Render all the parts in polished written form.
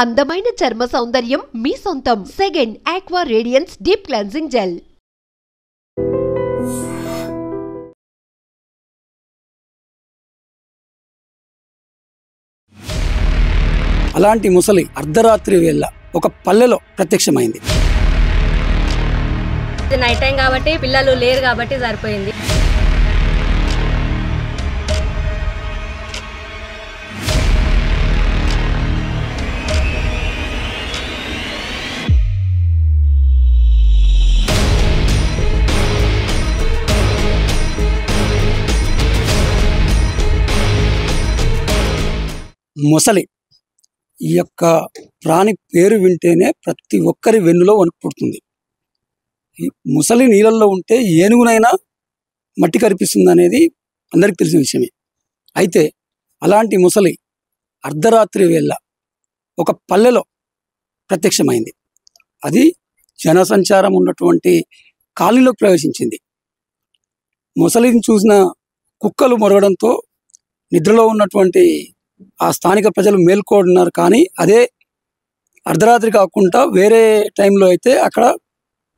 అందమైన చర్మ సౌందర్యం మీ సొంతం. Second aqua radiance deep cleansing gel. అలాంటి ముసలి అర్ధరాత్రి వేళ ఒక పల్లెలో ప్రత్యక్షమైంది. నైట్ టైం కాబట్టి పిల్లలు లేరు కాబట్టి సరిపోయింది. ముసలి ఈ యొక్క ప్రాణి పేరు వింటేనే ప్రతి ఒక్కరి వెన్నులో వణుకు పుడుతుంది. ఈ ముసలి నీళ్ళల్లో ఉంటే ఏనుగునైనా మట్టి కరిపిస్తుంది అనేది అందరికీ తెలిసిన విషయమే. అయితే అలాంటి ముసలి అర్ధరాత్రి వేళ ఒక పల్లెలో ప్రత్యక్షమైంది. అది జనసంచారం ఉన్నటువంటి కాలనీలోకి ప్రవేశించింది. ముసలిని చూసిన కుక్కలు మొరగడంతో నిద్రలో ఉన్నటువంటి ఆ స్థానిక ప్రజలు మేల్కొన్నారు. కానీ అదే అర్ధరాత్రి కాకుండా వేరే టైంలో అయితే అక్కడ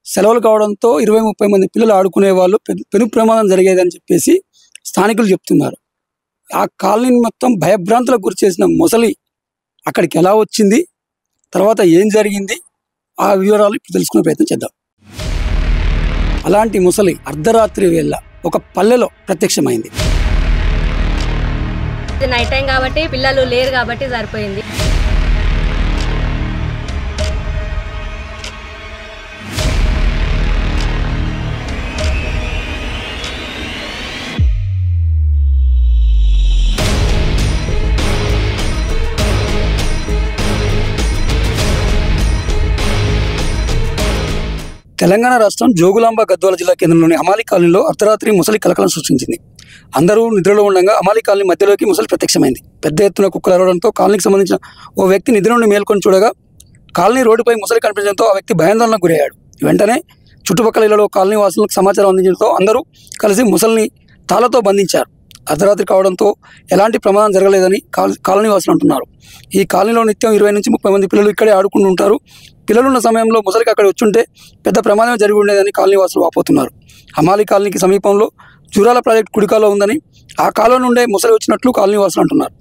సెలవులు కావడంతో 20-30 మంది పిల్లలు ఆడుకునే వాళ్ళు పెను ప్రమాదం జరిగేదని చెప్పేసి స్థానికులు చెప్తున్నారు. ఆ కాలనీని మొత్తం భయభ్రాంతులకు గురి చేసిన ముసలి అక్కడికి ఎలా వచ్చింది, తర్వాత ఏం జరిగింది, ఆ వివరాలు ఇప్పుడు తెలుసుకునే ప్రయత్నం చేద్దాం. అలాంటి ముసలి అర్ధరాత్రి వేళ ఒక పల్లెలో ప్రత్యక్షమైంది. నైట్ టైం కాబట్టి పిల్లలు లేరు కాబట్టి సరిపోయింది. తెలంగాణ రాష్ట్రం జోగులాంబ గద్వాల జిల్లా కేంద్రంలోని అమాలి కాలనీలో అర్ధరాత్రి ముసలి కలకలం సృష్టించింది. అందరూ నిద్రలో ఉండగా అమాలి కాలనీ మధ్యలోకి ముసలి ప్రత్యక్షమైంది. పెద్ద ఎత్తున కుక్కలు అరవడంతో కాలనీకి సంబంధించిన ఓ వ్యక్తి నిద్ర నుండి మేల్కొని చూడగా కాలనీ రోడ్డుపై ముసలి కనిపించడంతో ఆ వ్యక్తి భయాందోళనకు గురయ్యాడు. వెంటనే చుట్టుపక్కల ఇళ్లలో కాలనీ వాసులకు సమాచారం అందించడంతో అందరూ కలిసి ముసలిని తాళతో బంధించారు. అర్ధరాత్రి కావడంతో ఎలాంటి ప్రమాదం జరగలేదని కాలనీ వాసులు అంటున్నారు. ఈ కాలనీలో నిత్యం 20-30 మంది పిల్లలు ఇక్కడే ఆడుకుంటూ ఉంటారు. పిల్లలున్న సమయంలో ముసలికి అక్కడ వచ్చుంటే పెద్ద ప్రమాదమే జరిగి ఉండేదని కాలనీ వాసులు వాపోతున్నారు. అమాలి కాలనీకి సమీపంలో జూరాల ప్రాజెక్టు కుడికాలో ఉందని, ఆ కాలం నుండే ముసలి వచ్చినట్లు కాలనీ వాసులు అంటున్నారు.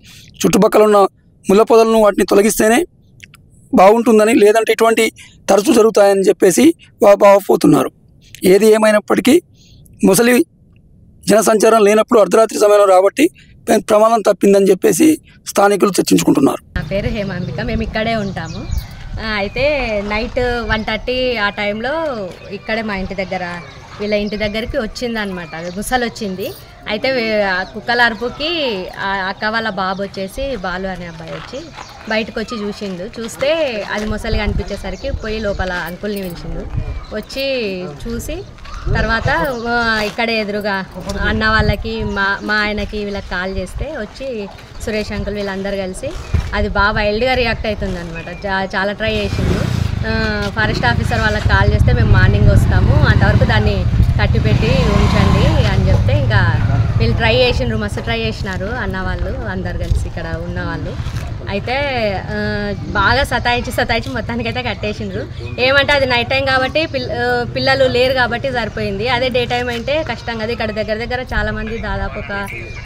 చుట్టుపక్కల ఉన్న ముళ్ళ పొదలను వాటిని తొలగిస్తేనే బాగుంటుందని, లేదంటే ఇటువంటి తరచూ జరుగుతాయని చెప్పేసి వాపోతున్నారు. ఏది ఏమైనప్పటికీ ముసలి జనసంచారం లేనప్పుడు అర్ధరాత్రి సమయంలో రాబట్టి ప్రమాదం తప్పిందని చెప్పేసి స్థానికులు చర్చించుకుంటున్నారు. నా పేరు హేమాంబిక, మేము ఇక్కడే ఉంటాము. అయితే నైట్ 1:30 ఆ టైంలో ఇక్కడే మా ఇంటి దగ్గర వీళ్ళ ఇంటి దగ్గరికి వచ్చిందనమాట. ముసలి వచ్చింది. అయితే కుక్కల అరుపుకి అక్క వాళ్ళ బాబు వచ్చేసి బాలు అనే అబ్బాయి వచ్చి బయటకు వచ్చి చూస్తే అది ముసలి కనిపించేసరికి పోయి లోపల అంకుల్ని పిలిచిండు. వచ్చి చూసి తర్వాత ఇక్కడే ఎదురుగా అన్న వాళ్ళకి మా ఆయనకి వీళ్ళకి కాల్ చేస్తే వచ్చి సురేష్ అంకుల్ వీళ్ళందరూ కలిసి అది బాగా వైల్డ్గా రియాక్ట్ అవుతుంది అనమాట. చాలా ట్రై చేసిండు. ఫారెస్ట్ ఆఫీసర్ వాళ్ళకి కాల్ చేస్తే మేము మార్నింగ్ వస్తాము, అంతవరకు దాన్ని కట్టిపెట్టి ఉంచండి అని చెప్తే ఇంకా వీళ్ళు ట్రై చేసిండ్రు, మస్తు ట్రై చేసినారు అన్న వాళ్ళు అందరు కలిసి ఇక్కడ ఉన్న వాళ్ళు. అయితే బాగా సతాయించి మొత్తానికైతే కట్టేసిండ్రు. ఏమంటే అది నైట్ టైం కాబట్టి పిల్లలు లేరు కాబట్టి సరిపోయింది. అదే డే టైం అంటే కష్టం కదా. ఇక్కడ దగ్గర చాలామంది దాదాపు ఒక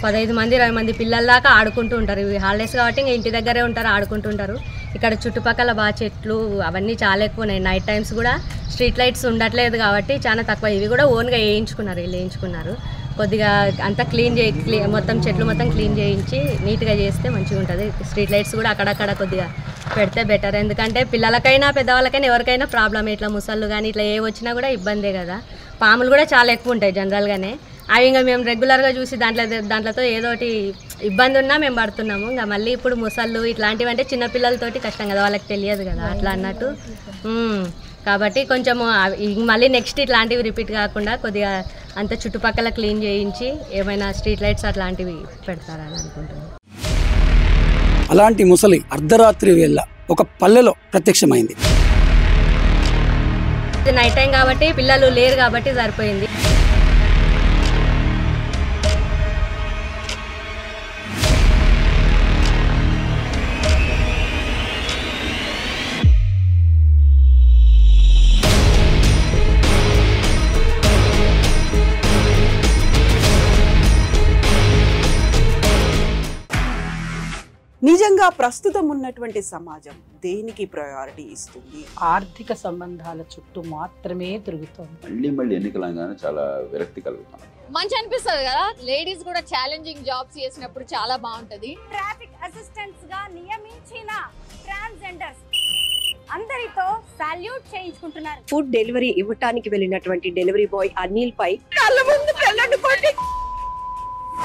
15 మంది 20 మంది పిల్లల దాకా ఆడుకుంటూ ఉంటారు. ఇవి హాలిడేస్ కాబట్టి ఇంకా ఇంటి దగ్గరే ఉంటారు, ఆడుకుంటుంటారు. ఇక్కడ చుట్టుపక్కల బాగా చెట్లు అవన్నీ చాలా ఎక్కువ ఉన్నాయి. నైట్ టైమ్స్ కూడా స్ట్రీట్ లైట్స్ ఉండట్లేదు కాబట్టి చాలా తక్కువ. ఇవి కూడా ఓన్గా వేయించుకున్నారు. కొద్దిగా అంతా మొత్తం చెట్లు మొత్తం క్లీన్ చేయించి నీట్గా చేస్తే మంచిగా ఉంటుంది. స్ట్రీట్ లైట్స్ కూడా అక్కడక్కడ కొద్దిగా పెడితే బెటర్. ఎందుకంటే పిల్లలకైనా పెద్దవాళ్ళకైనా ఎవరికైనా ప్రాబ్లం. ఇట్లా ముసళ్ళు కానీ ఇట్లా ఏ వచ్చినా కూడా ఇబ్బందే కదా. పాములు కూడా చాలా ఎక్కువ ఉంటాయి జనరల్గానే. అవి ఇంకా మేము రెగ్యులర్గా చూసి దాంట్లతో ఏదోటి ఇబ్బంది ఉన్నా మేము పడుతున్నాము. ఇంకా మళ్ళీ ఇప్పుడు ముసళ్ళు ఇట్లాంటివి అంటే చిన్నపిల్లలతోటి కష్టం కదా, వాళ్ళకి తెలియదు కదా అట్లా అన్నట్టు. కాబట్టి కొంచెం మళ్ళీ నెక్స్ట్ ఇట్లాంటివి రిపీట్ కాకుండా కొద్దిగా అంత చుట్టుపక్కల క్లీన్ చేయించి ఏమైనా స్ట్రీట్ లైట్స్ అట్లాంటివి పెడతారని అనుకుంటున్నాను. అలాంటి ముసలి అర్ధరాత్రి వేళ ఒక పల్లెలో ప్రత్యక్షమైంది. నైట్ టైం కాబట్టి పిల్లలు లేరు కాబట్టి సరిపోయింది. నిజంగా ప్రస్తుతం ఉన్నటువంటి సమాజం దేనికి ప్రయారిటీ ఇస్తుంది? ఆర్థిక సంబంధాల చుట్టూ మాత్రమే తిరుగుతోంది. మళ్ళీ ఎన్నికలంగానే చాలా విరక్తి కలుగుతాం. మంచి అనిపిస్తుంది కదా, లేడీస్ కూడా ఛాలెంజింగ్ జాబ్స్ చేసినప్పుడు చాలా బాగుంటది. ట్రాఫిక్ అసిస్టెంట్స్ గా నియమించిన ట్రాన్స్జెండర్స్ అందరితో సాల్యూట్ చేయించుకుంటున్నారు. ఫుడ్ డెలివరీ ఇవ్వటానికి వెళ్ళినటువంటి డెలివరీ బాయ్ అనిల్ పై కళ్ళ ముందు పెళ్ళండి